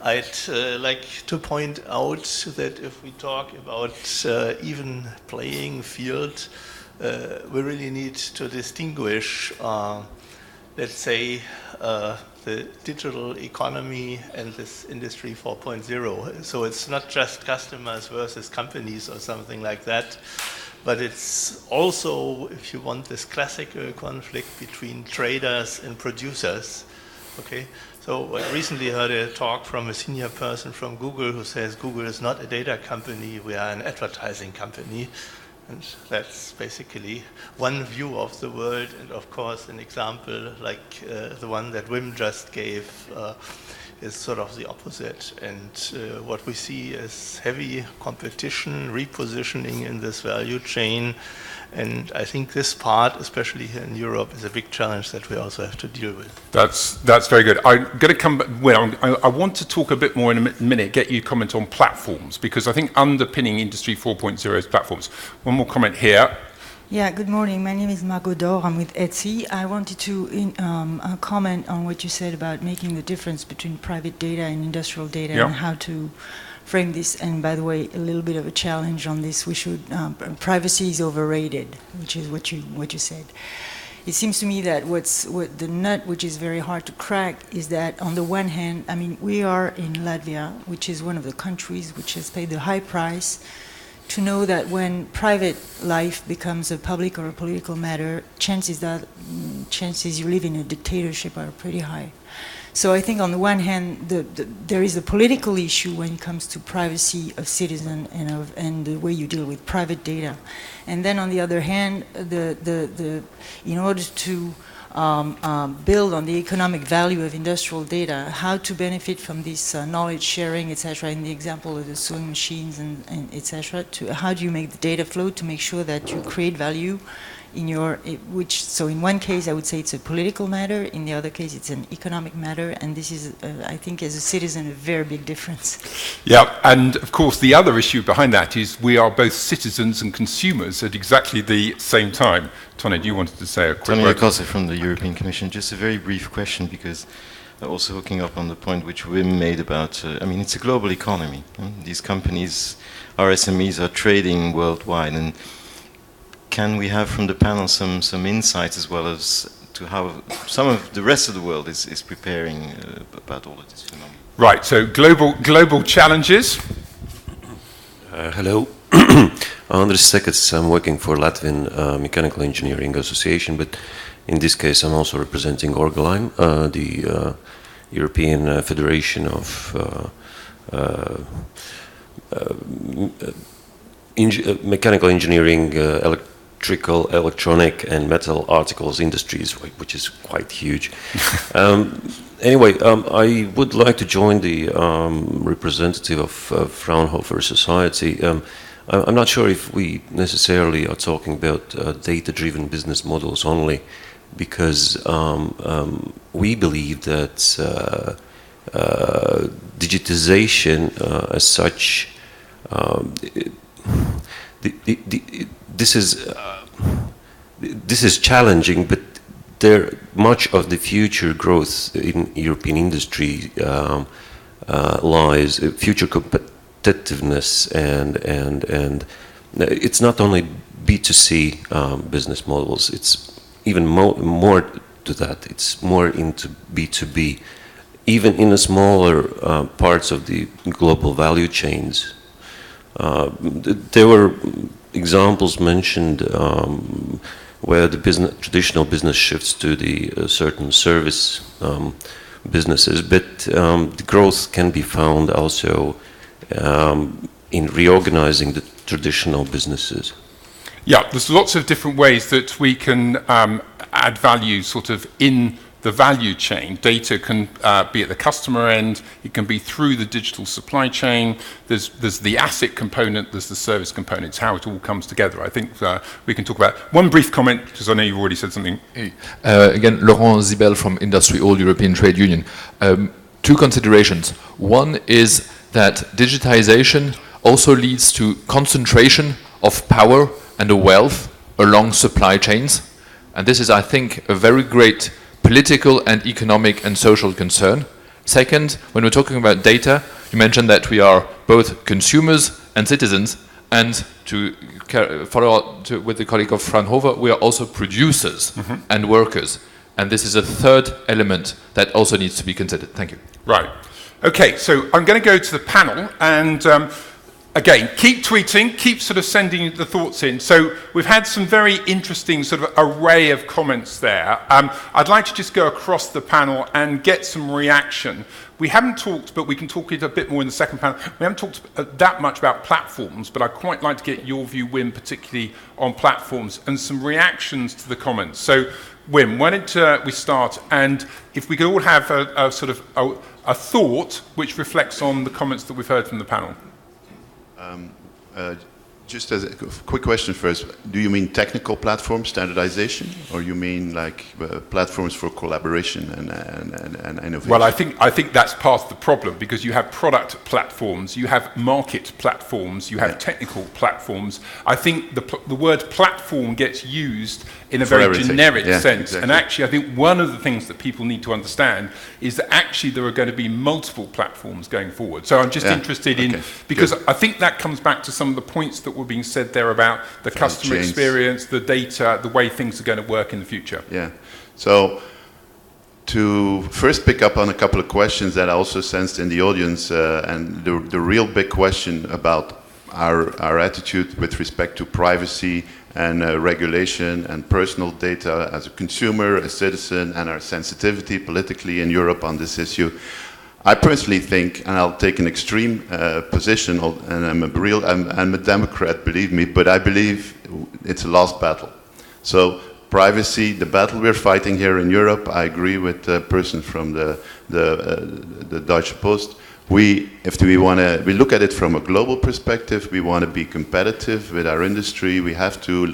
I'd like to point out that if we talk about even playing field, we really need to distinguish let's say, the digital economy and this industry 4.0. So it's not just customers versus companies or something like that, but it's also, if you want, this classical conflict between traders and producers. Okay, so I recently heard a talk from a senior person from Google who says Google is not a data company, we are an advertising company. And that's basically one view of the world, and of course an example like the one that Wim just gave is sort of the opposite. And what we see is heavy competition, repositioning in this value chain. And I think this part, especially here in Europe, is a big challenge that we also have to deal with. That's very good. I'm going to come back. Well, I want to talk a bit more in a minute, get you to comment on platforms, because I think underpinning Industry 4.0 is platforms. One more comment here. Yeah, good morning. My name is Margot Dor. I'm with Etsy. I wanted to comment on what you said about making the difference between private data and industrial data, and how to frame this. And by the way, a little bit of a challenge on this. We should privacy is overrated, which is what you said. It seems to me that what the nut, which is very hard to crack, is that on the one hand, I mean, we are in Latvia, which is one of the countries which has paid the high price to know that when private life becomes a public or a political matter, chances you live in a dictatorship are pretty high. So I think on the one hand, there is a political issue when it comes to privacy of citizens and the way you deal with private data. And then on the other hand, in order to build on the economic value of industrial data, how to benefit from this knowledge sharing, etc. In the example of the sewing machines and etc. How do you make the data flow to make sure that you create value in your, so in one case I would say it's a political matter, in the other case it's an economic matter, and this is, I think as a citizen, a very big difference. Yeah, and of course the other issue behind that is we are both citizens and consumers at exactly the same time. Tony, you wanted to say a quick Tony word? Acosta from the European Commission. Just a very brief question, because also hooking up on the point which Wim made about, I mean, it's a global economy. These companies, our SMEs, are trading worldwide, and can we have from the panel some insights as well as to how some of the rest of the world is preparing about all of this phenomenon? Right, so global challenges. Hello, Andris Sekats. I'm working for Latvian Mechanical Engineering Association, but in this case I'm also representing Orgaline, the European Federation of Mechanical Engineering, Electrical, Electronic and Metal Articles Industries, which is quite huge. Anyway, I would like to join the representative of Fraunhofer Society. I'm not sure if we necessarily are talking about data-driven business models only, because we believe that digitization as such, this is challenging, but much of the future growth in European industry lies future competitiveness, and it's not only B2C business models. It's even more to that. It's more into B2B, even in the smaller parts of the global value chains. There were examples mentioned where the traditional business shifts to the certain service businesses, but the growth can be found also in reorganizing the traditional businesses. Yeah, there's lots of different ways that we can add value sort of in the value chain. Data can be at the customer end, it can be through the digital supply chain, there's the asset component, there's the service component. It's how it all comes together. I think we can talk about one brief comment, because I know you've already said something. Again, Laurent Zibel from Industry All European Trade Union. Two considerations. One is that digitization also leads to concentration of power and of wealth along supply chains. And this is, I think, a very great political and economic and social concern. Second, when we're talking about data, you mentioned that we are both consumers and citizens, and to follow up with the colleague of Fraunhofer, we are also producers and workers. And this is a third element that also needs to be considered. Thank you. Right. Okay, so I'm going to go to the panel, and again, keep tweeting, keep sort of sending the thoughts in. So we've had some very interesting sort of array of comments there. I'd like to just go across the panel and get some reaction. We haven't talked, but we can talk it a bit more in the second panel. We haven't talked that much about platforms, but I'd quite like to get your view, Wim, particularly on platforms, and some reactions to the comments. So, Wim, why don't we start, and if we could all have a sort of a thought which reflects on the comments that we've heard from the panel. Just as a quick question first, do you mean technical platform standardization, or you mean like platforms for collaboration and innovation? Well, I think that's part of the problem, because you have product platforms, you have market platforms, you have technical platforms. I think the word platform gets used in a very generic sense. Exactly. And actually, I think one of the things that people need to understand is that actually there are going to be multiple platforms going forward. So I'm just interested in, because I think that comes back to some of the points that were being said there about the customer experience, the data, the way things are going to work in the future. Yeah. So to first pick up on a couple of questions that I also sensed in the audience, and the real big question about our attitude with respect to privacy and regulation and personal data as a consumer, a citizen, and our sensitivity politically in Europe on this issue. I personally think, and I'll take an extreme position, and I'm a Democrat, believe me, but I believe it's a lost battle. So privacy, the battle we're fighting here in Europe, I agree with the person from the Deutsche Post. If we look at it from a global perspective, we want to be competitive with our industry, we have to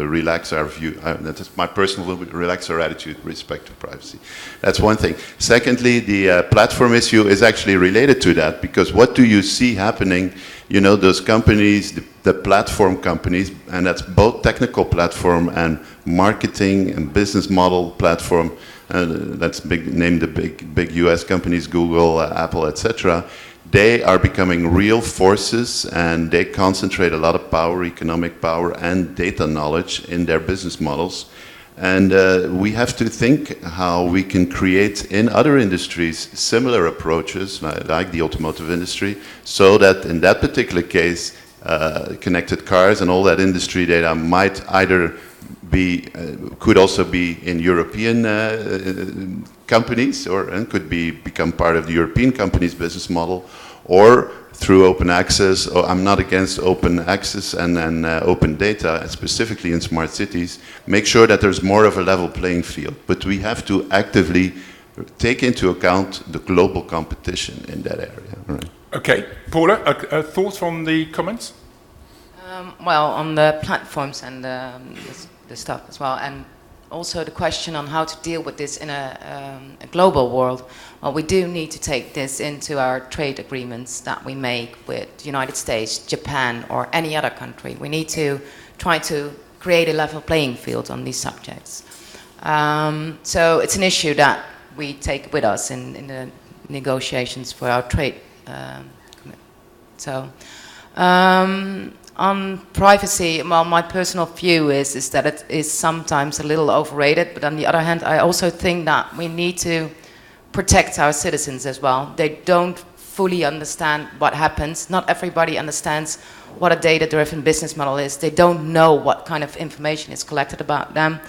relax our view, that is my personal view, relax our attitude with respect to privacy. That's one thing. Secondly, the platform issue is actually related to that, because what do you see happening? You know, those companies, the platform companies, and that's both technical platform and marketing and business model platform. Let's name the big US companies, Google, Apple, etc. They are becoming real forces, and they concentrate a lot of power, economic power, and data knowledge in their business models. And we have to think how we can create in other industries similar approaches, like the automotive industry, so that in that particular case, connected cars and all that industry data might either could also be in European companies, and could become part of the European company's business model, or through open access. I'm not against open access and open data, specifically in smart cities. Make sure that there's more of a level playing field, but we have to actively take into account the global competition in that area. Right. Okay, Paula, thoughts on the comments? Well, on the platforms and the stuff as well, and also the question on how to deal with this in a global world. Well, we do need to take this into our trade agreements that we make with the United States, Japan, or any other country. We need to try to create a level playing field on these subjects. So it's an issue that we take with us in the negotiations for our trade. On privacy, well, my personal view is that it is sometimes a little overrated, but on the other hand, I also think that we need to protect our citizens as well. They don't fully understand what happens. Not everybody understands what a data-driven business model is. They don't know what kind of information is collected about them.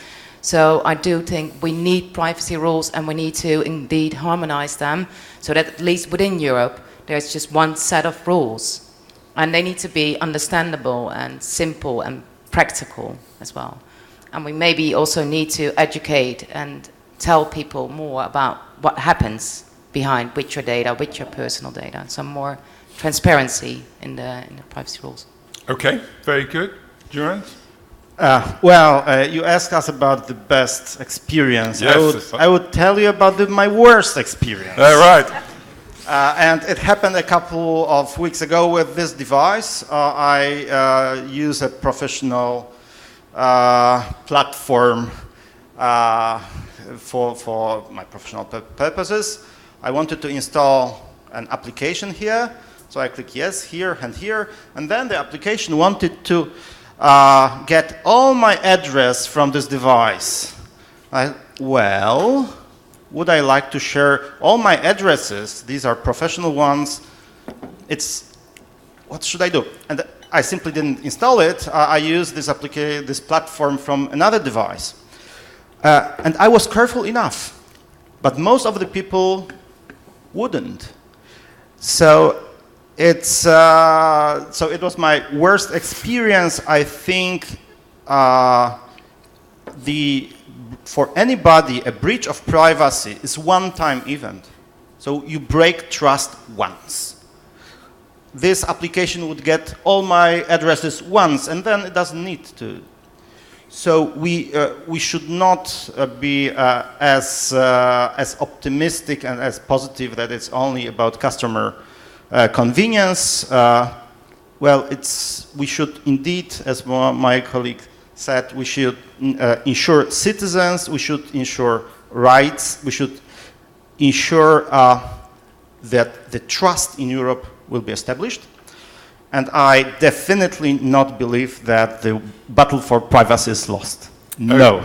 So I do think we need privacy rules, and we need to indeed harmonize them so that at least within Europe, there's just one set of rules. And they need to be understandable and simple and practical as well. And we maybe also need to educate and tell people more about what happens behind with your data, with your personal data. Some more transparency in the privacy rules. Okay, very good. Durand? You asked us about the best experience. Yes, I would tell you about my worst experience. Right. And it happened a couple of weeks ago with this device. I use a professional platform for my professional purposes. I wanted to install an application here, so I click yes here, and then the application wanted to get all my address from this device. well, would I like to share all my addresses? These are professional ones. What should I do? And I simply didn't install it. I used this platform from another device. And I was careful enough, but most of the people wouldn't. So it was my worst experience. I think for anybody, a breach of privacy is one-time event. So you break trust once. This application would get all my addresses once, and then it doesn't need to. So we should not be as optimistic and as positive that it's only about customer convenience. Well, we should indeed, as my colleague said, we should ensure citizens, we should ensure rights, we should ensure that the trust in Europe will be established. And I definitely not believe that the battle for privacy is lost. No.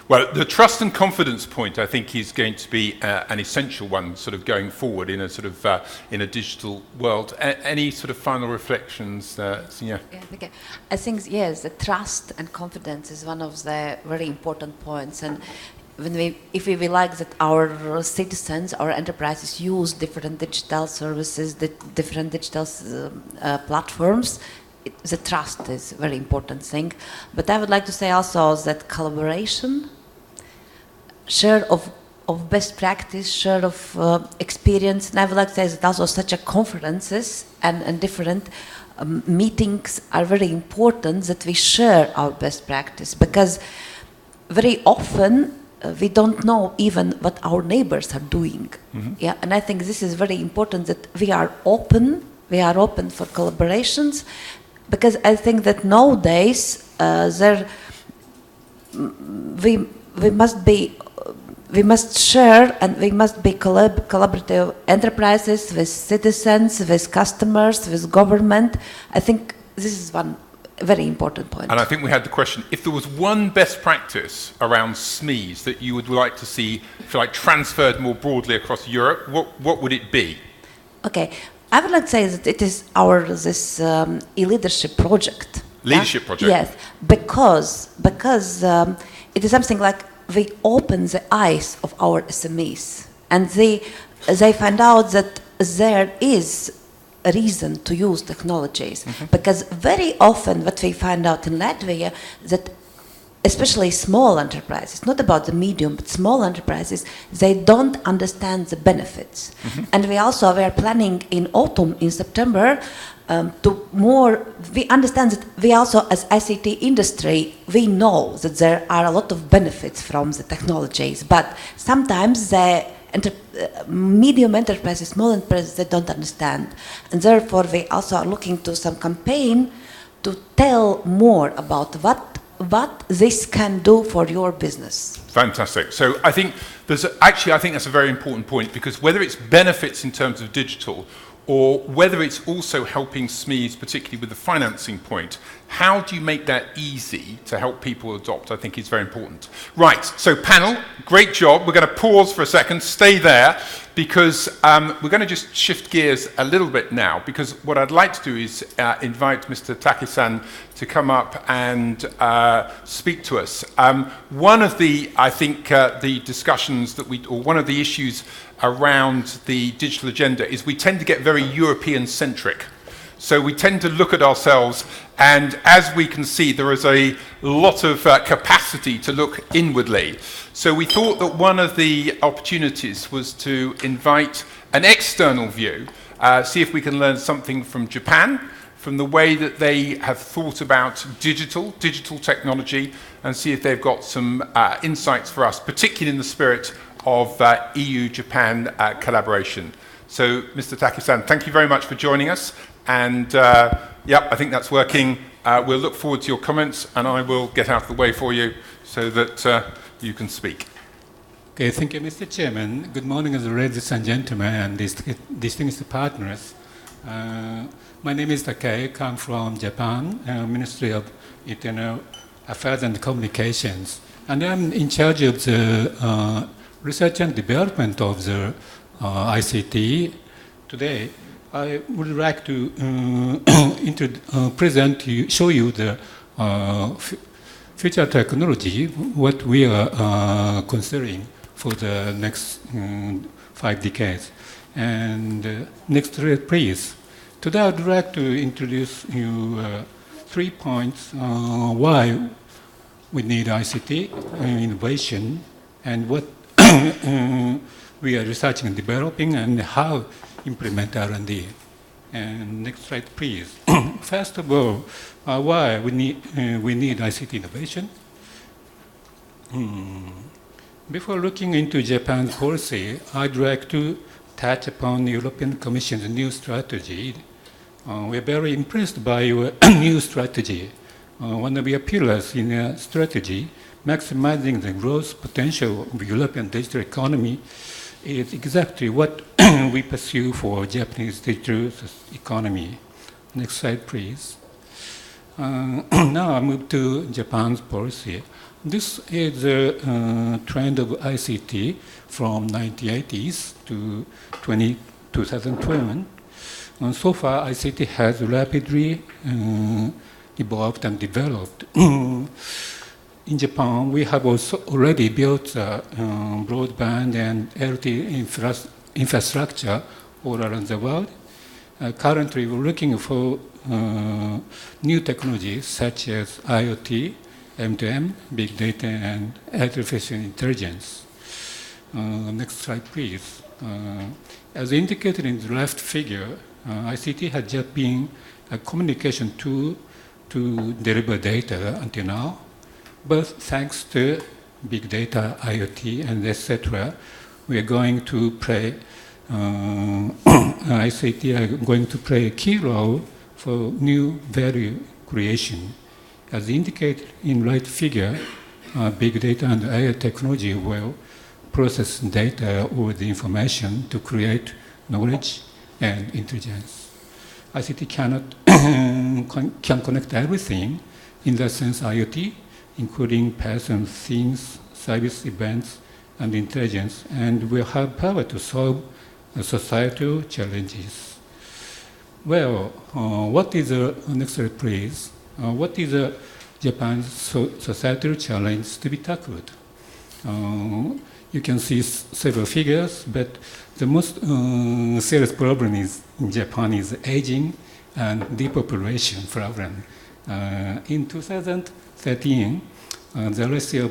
Well, the trust and confidence point, I think, is going to be an essential one, sort of going forward in a sort of in a digital world. Any sort of final reflections, Sinia? Yeah, I think yes, the trust and confidence is one of the very important points. And if we like that our citizens, our enterprises use different digital services, different digital platforms, the trust is a very important thing. But I would like to say also that collaboration, share of best practice, share of experience, and I would like to say that also such a conferences and different meetings are very important, that we share our best practice, because very often we don't know even what our neighbors are doing. Mm-hmm. Yeah, and I think this is very important, that we are open for collaborations, because I think that nowadays we must share, and we must be collaborative enterprises with citizens, with customers, with government. I think this is one very important point. And I think we had the question, if there was one best practice around SMEs that you would like to see, if you like, transferred more broadly across Europe, what would it be? Okay, I would like to say that it is this e-leadership project. Leadership project? Yes, because it is something like we open the eyes of our SMEs, and they find out that there is a reason to use technologies. Mm-hmm. Because very often what we find out in Latvia, that especially small enterprises, not about the medium, but small enterprises, they don't understand the benefits. Mm-hmm. And we are planning in autumn, in September, we understand that we also, as ICT industry, we know that there are a lot of benefits from the technologies, but sometimes the medium enterprises, small enterprises, they don't understand. And therefore we also are looking to some campaign to tell more about what this can do for your business. Fantastic. So I think I think that's a very important point, because whether it's benefits in terms of digital, or whether it's also helping SMEs, particularly with the financing point, how do you make that easy to help people adopt, I think is very important. Right, so panel, great job. We're going to pause for a second, stay there, because we're going to just shift gears a little bit now, because what I'd like to do is invite Mr. Takisan to come up and speak to us. One of the, I think, the discussions that or one of the issues around the digital agenda is we tend to get very European-centric. So we tend to look at ourselves, and as we can see, there is a lot of capacity to look inwardly. So we thought that one of the opportunities was to invite an external view, see if we can learn something from Japan, from the way that they have thought about digital technology, and see if they've got some insights for us, particularly in the spirit of EU-Japan collaboration. So, Mr. Takisan, thank you very much for joining us. And I think that's working. We'll look forward to your comments, and I will get out of the way for you so that you can speak. Okay, thank you, Mr. Chairman. Good morning, ladies and gentlemen, and distinguished partners. My name is Takei, I come from Japan, Ministry of Internal Affairs and Communications. and I'm in charge of the research and development of the ICT. Today, I would like to show you the future technology, what we are considering for the next 5 decades. And next slide, please. Today, I'd like to introduce you 3 points why we need ICT innovation and what we are researching and developing and how implement R&D. And next slide, please. First of all, why we need ICT innovation. Before looking into Japan's policy, I'd like to touch upon the European Commission's new strategy. We're very impressed by your new strategy. One of your pillars in your strategy, maximizing the growth potential of the European digital economy, is exactly what we pursue for Japanese digital economy. Next slide, please. Now I move to Japan's policy. This is a trend of ICT from 1980s to 2012. And so far, ICT has rapidly evolved and developed. In Japan, we have also already built broadband and LTE infrastructure all around the world. Currently, we're looking for new technologies such as IoT, M2M, big data, and artificial intelligence. Next slide, please. As indicated in the left figure, ICT has just been a communication tool to deliver data until now. But thanks to big data, IoT, and etc., we are going to play, ICT are going to play a key role for new value creation. As indicated in right figure, big data and AI technology will process data or the information to create knowledge and intelligence. ICT can connect everything. In that sense, IoT, including persons, things, service, events, and intelligence, and will have power to solve societal challenges. Well, what is the next slide, please? What is Japan's societal challenge to be tackled? You can see several figures, but the most serious problem in Japan is aging and depopulation problem. In 2013, the ratio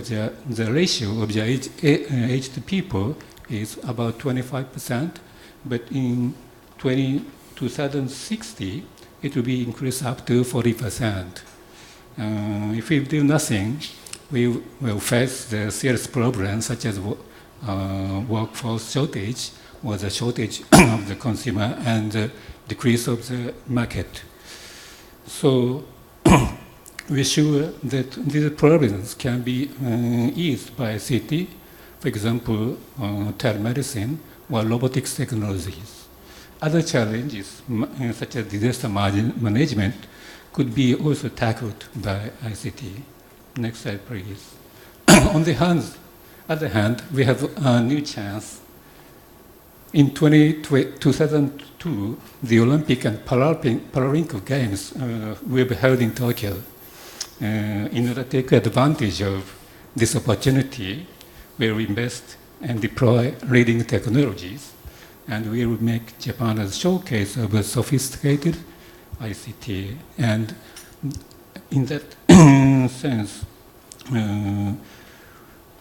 of the aged people is about 25%, but in 2060, it will be increased up to 40%. If we do nothing, we will face the serious problems such as workforce shortage or the shortage of the consumer and the decrease of the market. So we're sure that these problems can be eased by ICT, for example, telemedicine or robotics technologies. Other challenges, such as disaster management, could be also tackled by ICT. Next slide, please. On the other hand, we have a new chance. In 2002, the Olympic and Paralympic Games will be held in Tokyo. In order to take advantage of this opportunity, we will invest and deploy leading technologies, and we will make Japan a showcase of a sophisticated ICT. And in that sense,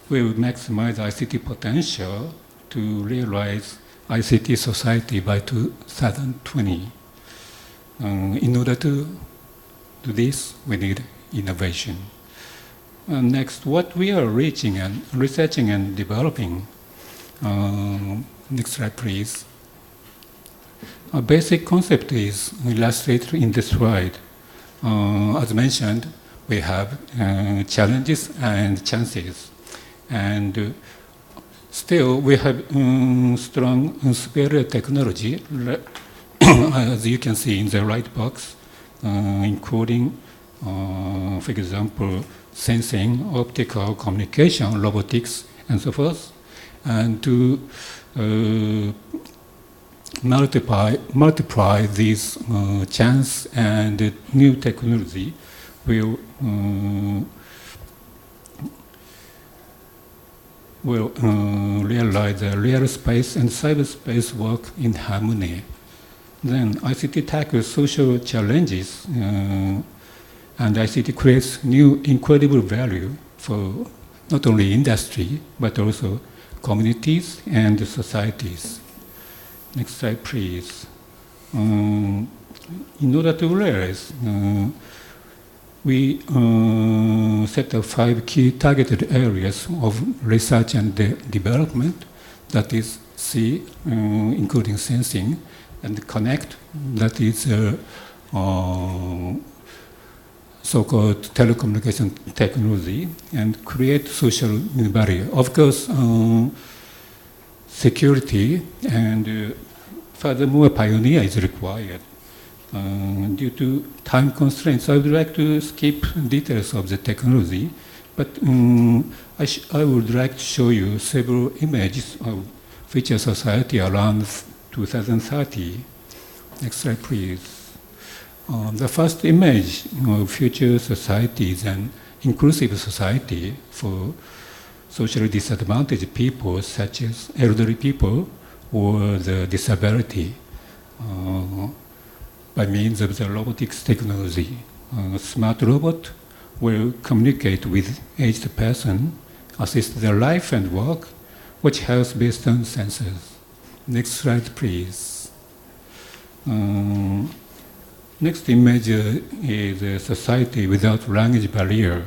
we will maximize ICT potential to realize ICT society by 2020. In order to do this, we need innovation. Next, what we are researching and developing. Next slide, please. A basic concept is illustrated in this slide. As mentioned, we have challenges and chances. And still, we have strong superior technology, as you can see in the right box, including, for example, sensing, optical communication, robotics, and so forth, and to multiply these chance and new technology will realize the real space and cyberspace work in harmony. Then ICT tackles social challenges, and ICT creates new incredible value for not only industry, but also communities and societies. Next slide, please. In order to realize, we set up 5 key targeted areas of research and development, that is C, including sensing, and connect, that is so-called telecommunication technology, and create social barrier. Of course, security and furthermore pioneer is required. Due to time constraints, I would like to skip details of the technology, but I would like to show you several images of future society around 2030. Next slide, please. The first image of future society is an inclusive society for socially disadvantaged people, such as elderly people or the disability, by means of the robotics technology. A smart robot will communicate with aged person, assist their life and work, watch health based on sensors. Next slide, please. Next image is a society without language barrier.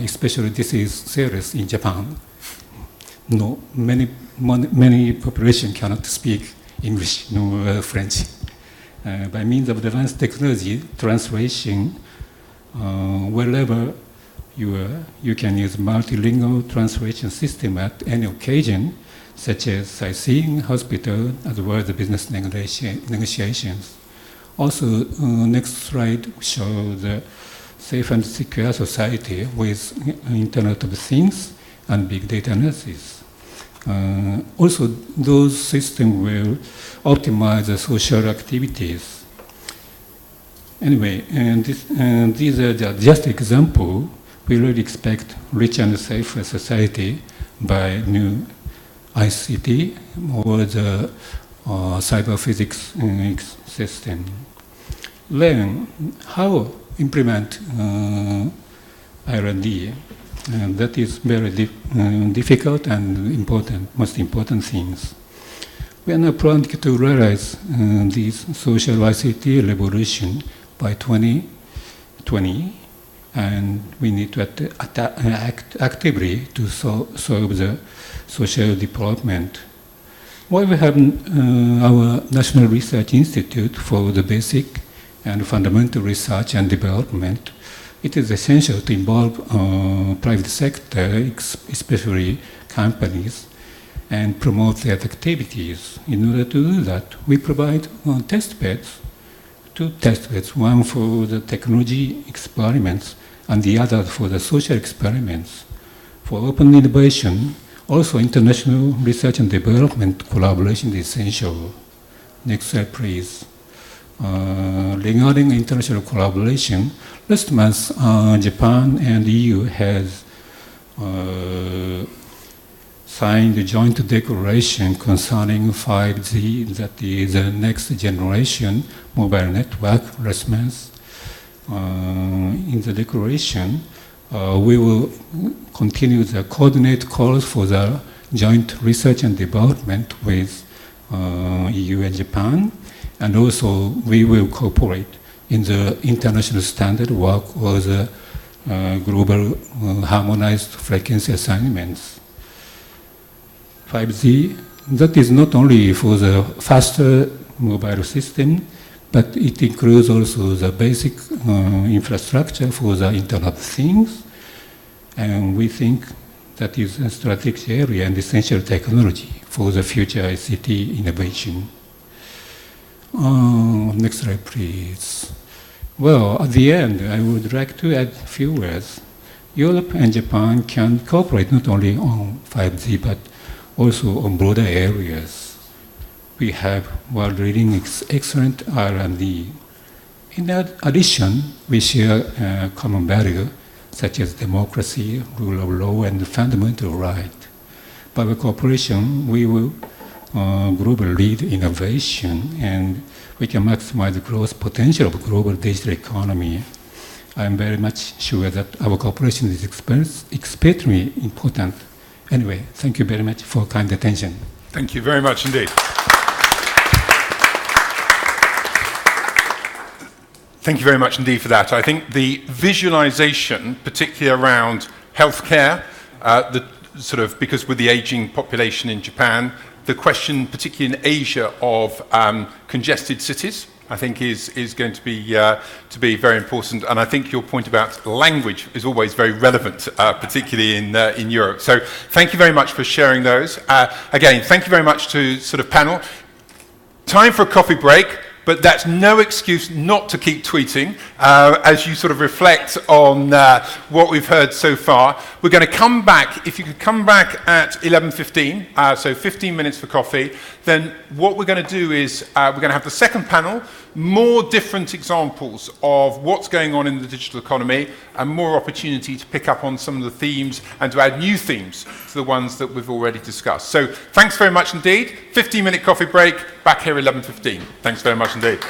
Especially this is serious in Japan. No, many population cannot speak English nor French. By means of advanced technology, translation, wherever you are, you can use multilingual translation system at any occasion, such as sightseeing, hospital, as well as business negotiations. Also, next slide shows the safe and secure society with Internet of Things and big data analysis. Also, those systems will optimize the social activities. Anyway, these are just examples. We really expect rich and safer society by new ICT or the cyber physics system. Then, how implement R&D? That is very difficult and important, most important things. We are now planning to realize this social ICT revolution by 2020, and we need to act actively to solve the social development. While we have our National Research Institute for the basic and fundamental research and development, it is essential to involve private sector, especially companies, and promote their activities. In order to do that, we provide test beds, 2 test beds, one for the technology experiments and the other for the social experiments. For open innovation, also international research and development collaboration is essential. Next slide, please. Regarding international collaboration, last month Japan and EU has signed a joint declaration concerning 5G, that is the next generation mobile network. Last month, in the declaration, we will continue the coordinate calls for the joint research and development with EU and Japan. And also, we will cooperate in the international standard work or the global harmonized frequency assignments. 5G, that is not only for the faster mobile system, but it includes also the basic infrastructure for the Internet of Things. And we think that is a strategic area and essential technology for the future ICT innovation. Next slide, please. Well, at the end, I would like to add a few words. Europe and Japan can cooperate not only on 5G but also on broader areas. We have world-leading excellent R&D. In addition, we share common values such as democracy, rule of law, and fundamental rights. By our cooperation, we will globally lead innovation, and we can maximize the growth potential of global digital economy. I am very much sure that our cooperation is extremely important. Anyway, thank you very much for kind attention. Thank you very much indeed. Thank you very much indeed for that. I think the visualization, particularly around healthcare, because with the aging population in Japan, the question, particularly in Asia, of congested cities, I think is going to be very important. And I think your point about language is always very relevant, particularly in Europe. So thank you very much for sharing those. Again, thank you very much to panel. Time for a coffee break. But that's no excuse not to keep tweeting as you reflect on what we've heard so far. We're going to come back, if you could come back at 11:15, so 15 minutes for coffee. Then what we're going to do is we're going to have the second panel, more different examples of what's going on in the digital economy and more opportunity to pick up on some of the themes and to add new themes to the ones that we've already discussed. So thanks very much indeed. 15-minute coffee break, back here 11:15. Thanks very much indeed.